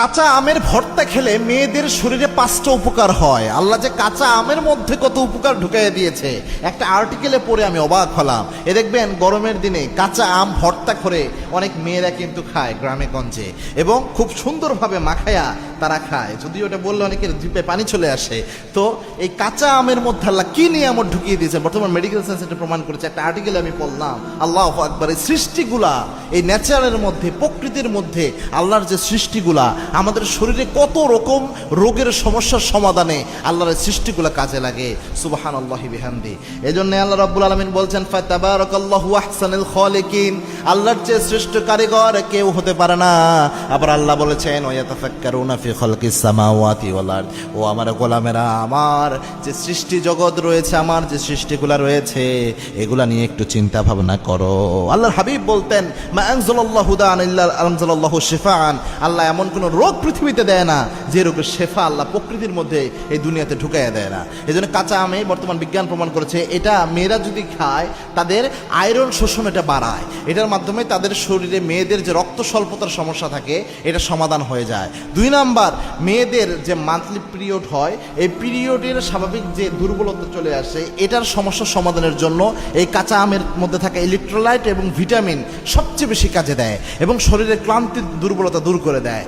কাঁচা আমের ভর্তা খেলে মেয়েদের শরীরে 5টা উপকার হয়। আল্লাহ যে কাঁচা আমের মধ্যে কত উপকার ঢুকাইয়া দিয়েছে, একটা আর্টিকেলে পড়ে আমি অবাক হলাম। দেখবেন গরমের দিনে কাঁচা আম ভর্তা করে অনেক মেয়েরা কিন্তু খায় গ্রামে গঞ্জে, এবং খুব সুন্দরভাবে মাখায়া তারা খায়। যদিও ওটা বললে অনেকের জিভে পানি চলে আসে। তো এই কাঁচা আমের মধ্যে আল্লাহ কি নিয়ামত ঢুকিয়ে দিয়েছে, বর্তমান মেডিকেল সায়েন্স এটা প্রমাণ করেছে। একটা আর্টিকেলে আমি পড়লাম, আল্লাহু আকবার, এই সৃষ্টিগুলা, এই ন্যাচারের মধ্যে, প্রকৃতির মধ্যে আল্লাহর যে সৃষ্টিগুলা আমাদের শরীরে কত রকম রোগের সমস্যার সমাধানে আল্লাহর সৃষ্টিগুলা কাজে লাগে। সুবহানাল্লাহি বিহামদি। এজন্য আল্লাহ রাব্বুল আলামিন বলছেন, ফাতাবারাকাল্লাহু আহসানুল খালিকিন, আল্লাহর চেয়ে শ্রেষ্ঠ কারিগর কেউ হতে পারে না। আবার আল্লাহ বলেছেন, ওয়ায়াতাফাক্কারুনা ফি খালকিস সামাওয়াতি ওয়াল আরদ, ও আমার গোলামেরা, আমার যে সৃষ্টি জগৎ রয়েছে, আমার যে সৃষ্টিগুলা রয়েছে, এগুলা নিয়ে একটু চিন্তা ভাবনা করো। আল্লাহর হাবিব বলতেন, মা আনজালাল্লাহু দান ইল্লা আনজালাল্লাহু শিফাআন, আল্লাহ এমন কোন রোগ পৃথিবীতে দেয় না যে রোগের শেফা আল্লাহ প্রকৃতির মধ্যে এই দুনিয়াতে ঢুকাইয়া দেয় না। এই জন্য কাঁচা আমে বর্তমান বিজ্ঞান প্রমাণ করেছে, এটা মেয়েরা যদি খায় তাদের আয়রন শোষণ এটা বাড়ায়, এটার মাধ্যমে তাদের শরীরে মেয়েদের যে রক্ত স্বল্পতার সমস্যা থাকে এটা সমাধান হয়ে যায়। 2 নাম্বার, মেয়েদের যে মান্থলি পিরিয়ড হয়, এই পিরিয়ডের স্বাভাবিক যে দুর্বলতা চলে আসে, এটার সমস্যা সমাধানের জন্য এই কাঁচা আমের মধ্যে থাকা ইলেকট্রোলাইট এবং ভিটামিন সবচেয়ে বেশি কাজে দেয় এবং শরীরের ক্লান্তির দুর্বলতা দূর করে দেয়।